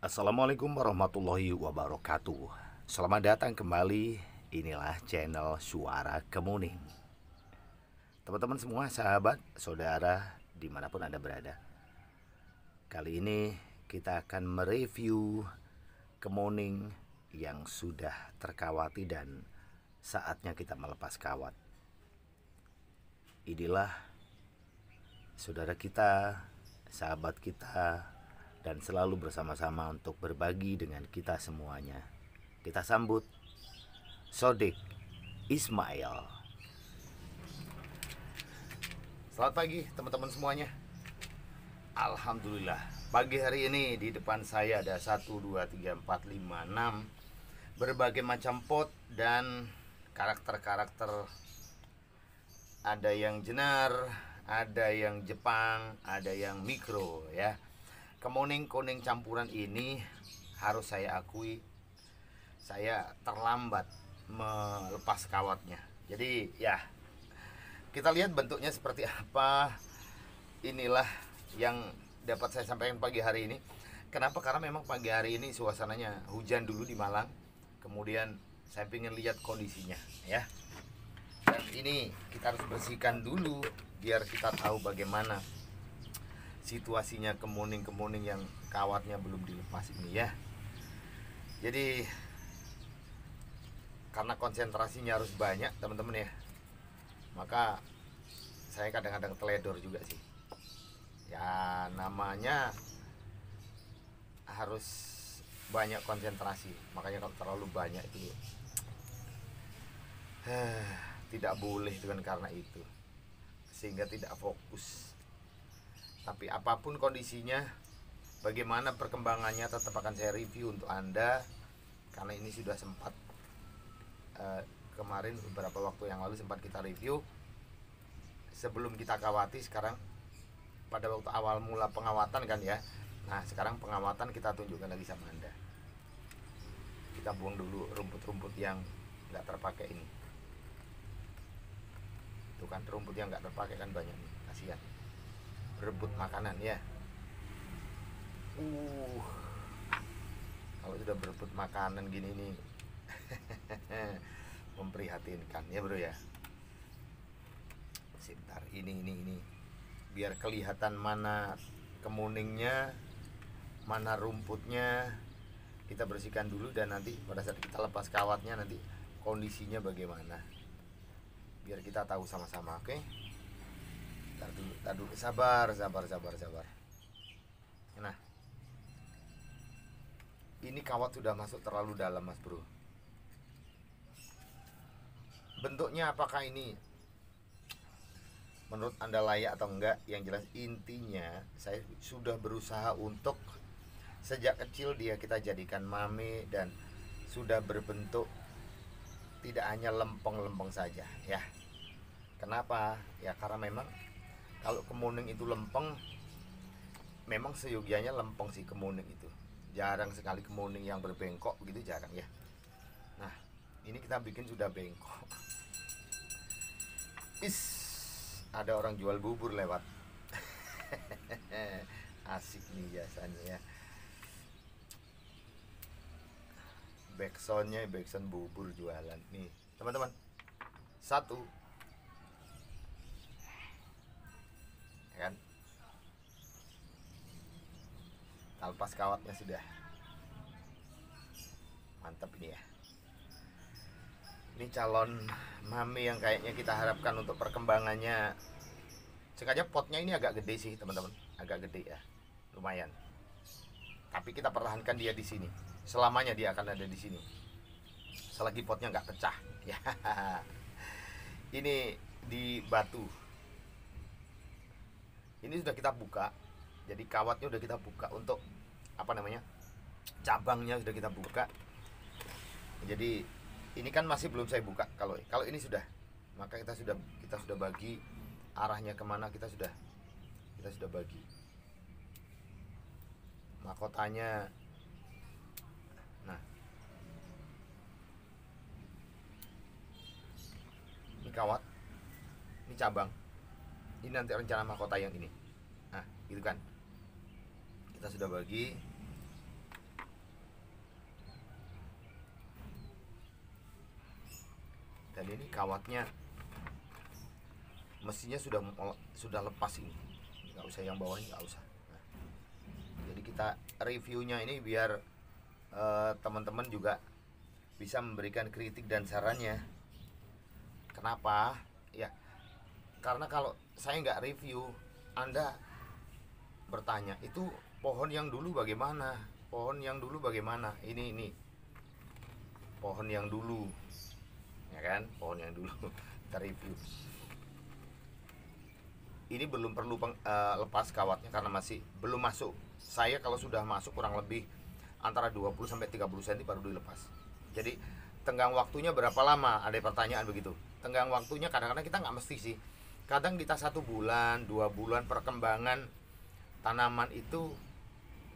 Assalamualaikum warahmatullahi wabarakatuh. Selamat datang kembali. Inilah channel Suara Kemuning. Teman-teman semua, sahabat, saudara, dimanapun Anda berada, kali ini kita akan mereview kemuning yang sudah terkawati dan saatnya kita melepas kawat. Inilah saudara kita, sahabat kita, dan selalu bersama-sama untuk berbagi dengan kita semuanya. Kita sambut Sodik Ismail. Selamat pagi teman-teman semuanya. Alhamdulillah, pagi hari ini di depan saya ada 1, 2, 3, 4, 5, 6 berbagai macam pot dan karakter-karakter. Ada yang jenar, ada yang Jepang, ada yang mikro ya. Kemuning kuning campuran ini harus saya akui, saya terlambat melepas kawatnya. Jadi ya, kita lihat bentuknya seperti apa. Inilah yang dapat saya sampaikan pagi hari ini. Kenapa? Karena memang pagi hari ini suasananya hujan dulu di Malang. Kemudian saya ingin lihat kondisinya ya. Dan ini kita harus bersihkan dulu biar kita tahu bagaimana situasinya kemuning-kemuning yang kawatnya belum dilepas ini ya. Jadi karena konsentrasinya harus banyak teman-teman ya, maka saya kadang-kadang teledor juga sih ya, namanya harus banyak konsentrasi. Makanya kalau terlalu banyak itu tidak boleh dengan karena itu, sehingga tidak fokus. Tapi apapun kondisinya, bagaimana perkembangannya tetap akan saya review untuk Anda. Karena ini sudah sempat kemarin beberapa waktu yang lalu sempat kita review sebelum kita kawati. Sekarang pada waktu awal mula pengawatan kan ya. Nah sekarang pengawatan kita tunjukkan lagi sama Anda. Kita buang dulu rumput-rumput yang nggak terpakai ini. Itu kan rumput yang nggak terpakai kan banyak nih, kasihan. Berebut makanan ya. Kalau sudah berebut makanan gini nih memprihatinkan ya bro ya. Sebentar, ini biar kelihatan mana kemuningnya, mana rumputnya. Kita bersihkan dulu dan nanti pada saat kita lepas kawatnya nanti kondisinya bagaimana, biar kita tahu sama-sama. Oke? Tar dulu, sabar. Nah, ini kawat sudah masuk terlalu dalam mas bro. Bentuknya apakah ini menurut Anda layak atau enggak? Yang jelas intinya saya sudah berusaha untuk sejak kecil dia kita jadikan mame dan sudah berbentuk tidak hanya lempeng-lempeng saja ya. Kenapa? Ya karena memang kalau kemuning itu lempeng, memang seyogianya lempeng sih kemuning itu. Jarang sekali kemuning yang berbengkok begitu, jarang ya. Nah, ini kita bikin sudah bengkok. Ada orang jual bubur lewat. Asik nih biasanya ya. Backsound bubur jualan nih, teman-teman. Satu kan, lepas kawatnya sudah mantap ini ya. Ini calon mami yang kayaknya kita harapkan untuk perkembangannya. Sengaja potnya ini agak gede sih teman-teman, agak gede ya, lumayan. Tapi kita pertahankan dia di sini, selamanya dia akan ada di sini selagi potnya nggak pecah ya. Ini di batu. Ini sudah kita buka, jadi kawatnya sudah kita buka untuk apa namanya, cabangnya sudah kita buka. Jadi ini kan masih belum saya buka. Kalau ini sudah, maka kita sudah bagi arahnya kemana, kita sudah bagi mahkotanya. Nah, ini kawat, ini cabang, ini nanti rencana mahkota yang ini. Nah gitu kan, kita sudah bagi. Dan ini kawatnya mestinya sudah lepas ini, nggak usah yang bawah ini, nggak usah. Nah, jadi kita reviewnya ini biar teman-teman juga bisa memberikan kritik dan sarannya. Kenapa? Ya karena kalau saya nggak review, Anda bertanya itu pohon yang dulu bagaimana, pohon yang dulu bagaimana, ini pohon yang dulu, ya kan, pohon yang dulu kita review. Ini belum perlu lepas kawatnya karena masih belum masuk. Saya kalau sudah masuk kurang lebih antara 20 sampai 30 cm baru dilepas. Jadi tenggang waktunya berapa lama? Ada pertanyaan begitu. Tenggang waktunya kadang-kadang kita nggak mesti sih. Kadang kita 1 bulan, 2 bulan perkembangan tanaman itu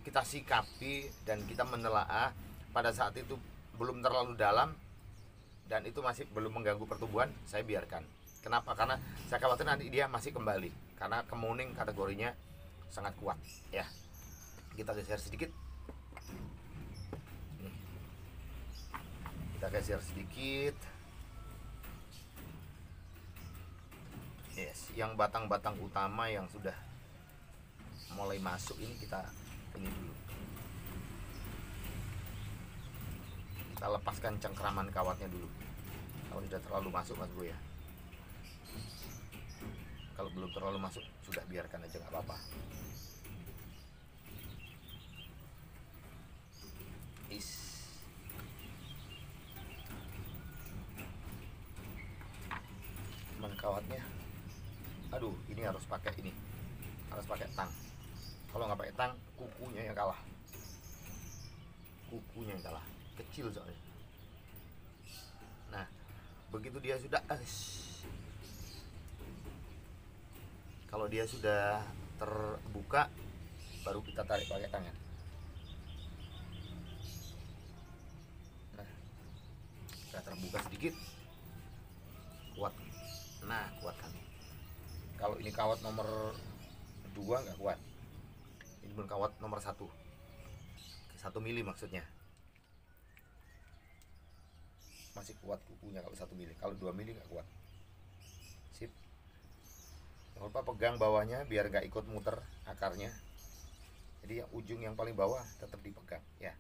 kita sikapi dan kita menelaah. Pada saat itu belum terlalu dalam dan itu masih belum mengganggu pertumbuhan, saya biarkan. Kenapa? Karena saya khawatir nanti dia masih kembali, karena kemuning kategorinya sangat kuat ya. Kita geser sedikit, kita geser sedikit. Yes, yang batang-batang utama yang sudah mulai masuk ini kita ini dulu. Kita lepaskan cengkraman kawatnya dulu. Kalau sudah terlalu masuk mas bro ya. Kalau belum terlalu masuk sudah biarkan aja, nggak apa-apa. Cuman kawatnya, aduh, ini harus pakai ini, harus pakai tang. Kalau nggak pakai tang, kukunya yang kalah. Kukunya yang kalah, kecil soalnya. Nah, begitu dia sudah kalau dia sudah terbuka, baru kita tarik pakai tangan. Nah, kita terbuka sedikit, kuat. Nah, kuatkan. Kalau ini kawat nomor 2 nggak kuat. Ini pun kawat nomor 1 mili maksudnya. Masih kuat kukunya kalau 1 mili. Kalau 2 mili nggak kuat. Sip. Jangan lupa pegang bawahnya biar nggak ikut muter akarnya. Jadi yang ujung yang paling bawah tetap dipegang ya.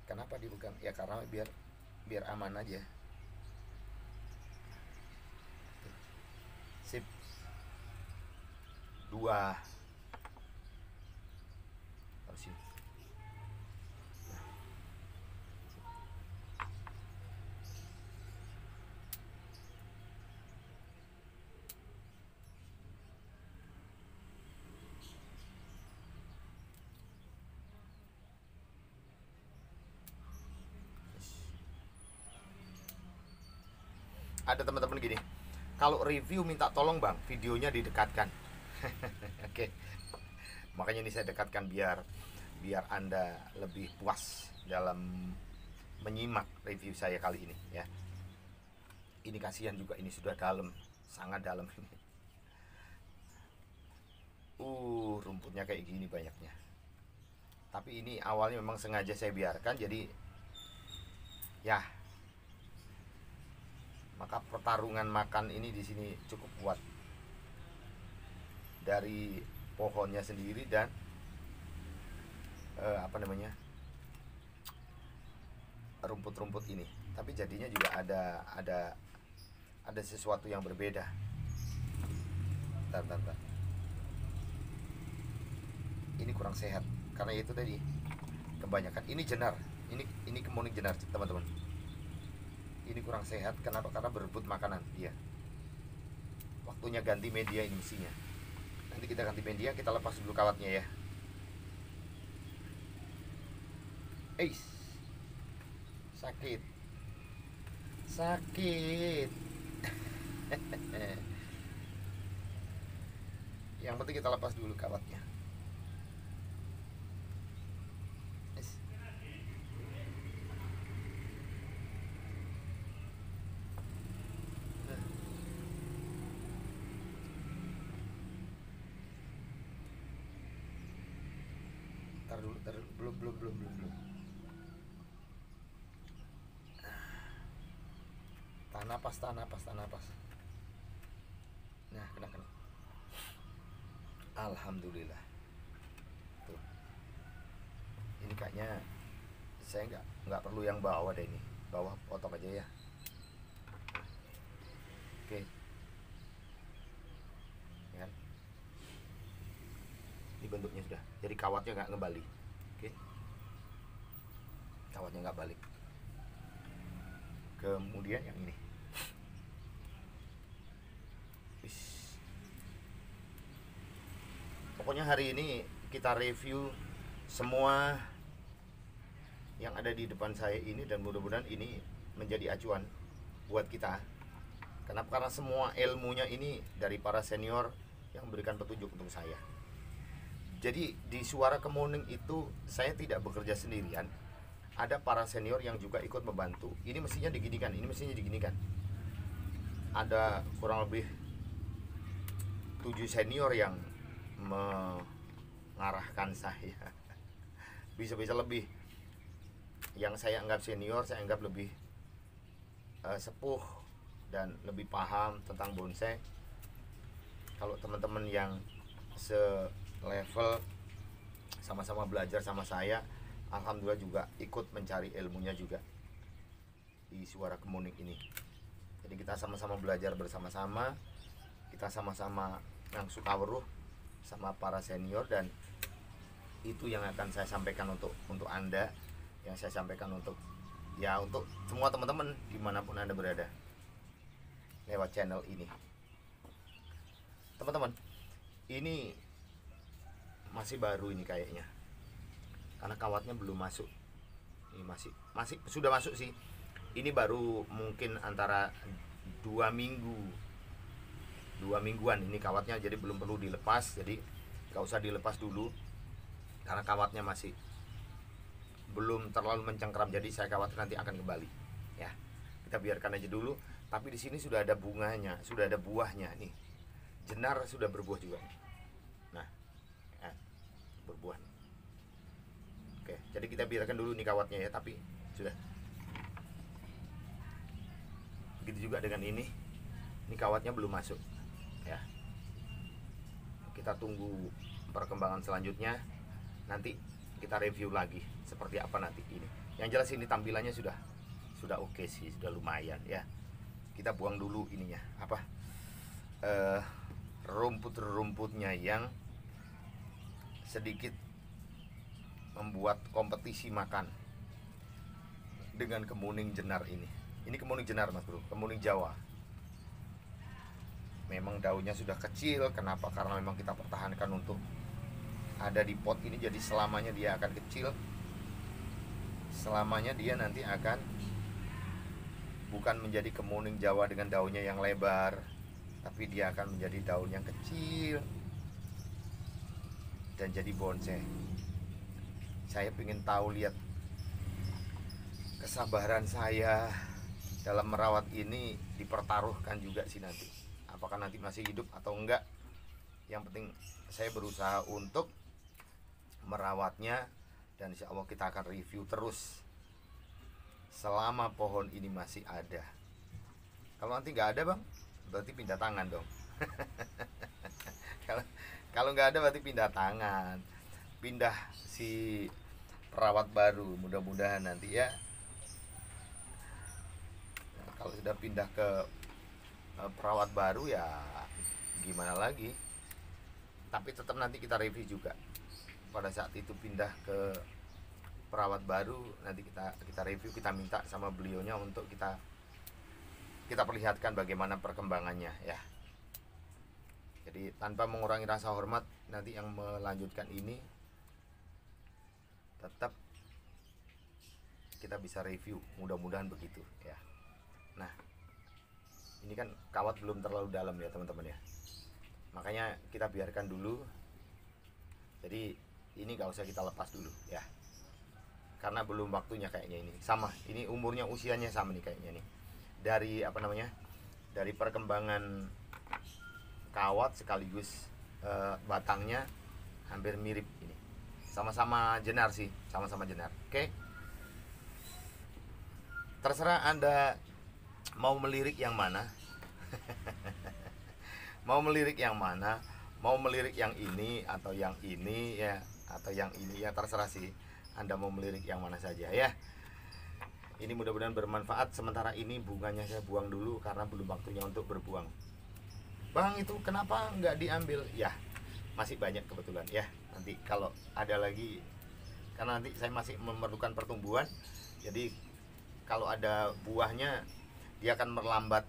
Kenapa dipegang? Ya karena biar aman aja. Sip. 2 harus sini. Ada teman-teman gini, kalau review minta tolong bang, videonya didekatkan. Oke, makanya ini saya dekatkan biar Anda lebih puas dalam menyimak review saya kali ini ya. Ini kasihan juga, ini sudah dalam, sangat dalam ini. Rumputnya kayak gini banyaknya. Tapi ini awalnya memang sengaja saya biarkan, jadi ya. Maka pertarungan makan ini di sini cukup kuat dari pohonnya sendiri dan rumput-rumput ini. Tapi jadinya juga ada sesuatu yang berbeda. Bentar. Ini kurang sehat karena itu tadi kebanyakan. Ini jenar, ini kemuning jenar teman-teman. Ini kurang sehat. Kenapa? Karena berebut makanan dia. Waktunya ganti media ini mestinya. Nanti kita ganti media, kita lepas dulu kawatnya ya. Sakit. Yang penting kita lepas dulu kawatnya. Tar dulu, belum. napas, tahan napas, tahan napas. Nah, kena. Alhamdulillah. Tuh. Ini kayaknya saya nggak perlu yang bawah deh ini. Bawah potong aja ya. Oke. Ya kan? Ini bentuknya sudah. Jadi kawatnya nggak ngebalik. Oke. Kawatnya nggak balik. Kemudian yang ini. Pokoknya hari ini kita review semua yang ada di depan saya ini, dan mudah-mudahan ini menjadi acuan buat kita. Kenapa? Karena semua ilmunya ini dari para senior yang memberikan petunjuk untuk saya. Jadi di Suara Kemuning itu saya tidak bekerja sendirian. Ada para senior yang juga ikut membantu. Ini mestinya diginikan, ini mestinya diginikan. Ada kurang lebih 7 senior yang mengarahkan saya. Bisa-bisa lebih. Yang saya anggap senior, saya anggap lebih sepuh dan lebih paham tentang bonsai. Kalau teman-teman yang selevel sama-sama belajar sama saya, alhamdulillah juga ikut mencari ilmunya juga di Suara Kemuning ini. Jadi kita sama-sama belajar bersama-sama, kita sama-sama yang suka weruh sama para senior, dan itu yang akan saya sampaikan untuk Anda, yang saya sampaikan untuk semua teman-teman dimanapun Anda berada lewat channel ini. Teman-teman, ini masih baru ini kayaknya, karena kawatnya belum masuk. Ini masih sudah masuk sih. Ini baru mungkin antara 2 mingguan ini kawatnya, jadi belum perlu dilepas. Jadi gak usah dilepas dulu karena kawatnya masih belum terlalu mencengkram. Jadi saya khawatir nanti akan kembali ya. Kita biarkan aja dulu. Tapi di sini sudah ada bunganya, sudah ada buahnya nih. Jenar sudah berbuah juga. Nah, berbuah. Oke, jadi kita biarkan dulu nih kawatnya ya, tapi sudah. Begitu juga dengan ini. Ini kawatnya belum masuk ya. Kita tunggu perkembangan selanjutnya. Nanti kita review lagi seperti apa nanti ini. Yang jelas ini tampilannya sudah oke sih, sudah lumayan ya. Kita buang dulu ininya, rumput-rumputnya yang sedikit membuat kompetisi makan dengan kemuning jenar ini. Ini kemuning jenar Mas Bro, kemuning Jawa. Memang daunnya sudah kecil. Kenapa? Karena memang kita pertahankan untuk ada di pot ini. Jadi selamanya dia akan kecil. Selamanya dia nanti akan bukan menjadi kemuning Jawa dengan daunnya yang lebar, tapi dia akan menjadi daun yang kecil dan jadi bonsai. Saya ingin tahu, lihat kesabaran saya dalam merawat ini dipertaruhkan juga sih nanti. Apakah nanti masih hidup atau enggak. Yang penting saya berusaha untuk merawatnya, dan insya Allah kita akan review terus selama pohon ini masih ada. Kalau nanti nggak ada Bang, berarti pindah tangan dong. Kalau nggak ada berarti pindah tangan, pindah si perawat baru. Mudah-mudahan nanti ya. Nah, kalau sudah pindah ke perawat baru ya gimana lagi. Tapi tetap nanti kita review juga. Pada saat itu pindah ke perawat baru, nanti kita review, kita minta sama beliaunya untuk kita perlihatkan bagaimana perkembangannya ya. Jadi tanpa mengurangi rasa hormat, nanti yang melanjutkan ini tetap kita bisa review, mudah-mudahan begitu ya. Nah, ini kan kawat belum terlalu dalam ya teman-teman ya, makanya kita biarkan dulu. Jadi ini gak usah kita lepas dulu ya, karena belum waktunya kayaknya. Ini sama, ini umurnya, usianya sama nih kayaknya nih. Dari dari perkembangan kawat sekaligus batangnya hampir mirip ini. Sama-sama jenar sih, sama-sama jenar. Oke. Terserah Anda Mau melirik yang mana? Mau melirik yang mana? Mau melirik yang ini atau yang ini ya, atau yang ini ya, terserah sih. Anda mau melirik yang mana saja ya. Ini mudah-mudahan bermanfaat. Sementara ini bunganya saya buang dulu karena belum waktunya untuk berbuang. Bang, itu kenapa nggak diambil? Ya, masih banyak kebetulan ya. Nanti kalau ada lagi, karena nanti saya masih memerlukan pertumbuhan. Jadi kalau ada buahnya, dia akan melambat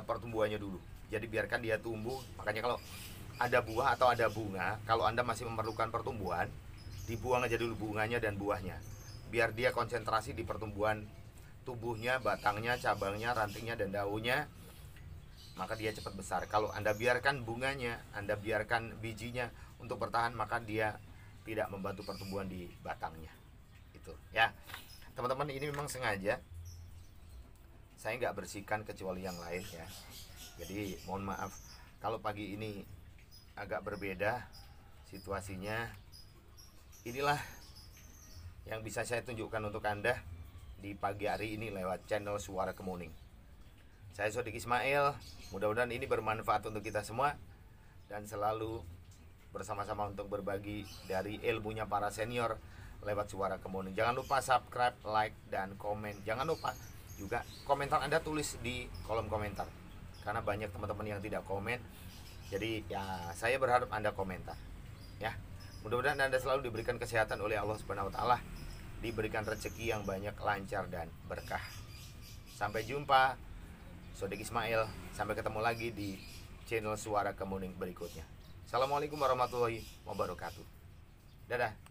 pertumbuhannya dulu. Jadi biarkan dia tumbuh. Makanya kalau ada buah atau ada bunga, kalau Anda masih memerlukan pertumbuhan, dibuang aja dulu bunganya dan buahnya, biar dia konsentrasi di pertumbuhan tubuhnya, batangnya, cabangnya, rantingnya, dan daunnya. Maka dia cepat besar. Kalau Anda biarkan bunganya, Anda biarkan bijinya untuk bertahan, maka dia tidak membantu pertumbuhan di batangnya. Itu ya teman-teman, ini memang sengaja saya nggak bersihkan kecuali yang lain ya. Jadi mohon maaf kalau pagi ini agak berbeda situasinya. Inilah yang bisa saya tunjukkan untuk Anda di pagi hari ini lewat channel Suara Kemuning. Saya Sodik Ismail. Mudah-mudahan ini bermanfaat untuk kita semua dan selalu bersama-sama untuk berbagi dari ilmunya para senior lewat Suara Kemuning. Jangan lupa subscribe, like, dan komen. Jangan lupa juga komentar Anda tulis di kolom komentar, karena banyak teman-teman yang tidak komen. Jadi ya saya berharap Anda komentar ya. Mudah-mudahan Anda selalu diberikan kesehatan oleh Allah Subhanahu wa taala, diberikan rezeki yang banyak, lancar dan berkah. Sampai jumpa, Sodik Ismail. Sampai ketemu lagi di channel Suara Kemuning berikutnya. Assalamualaikum warahmatullahi wabarakatuh. Dadah.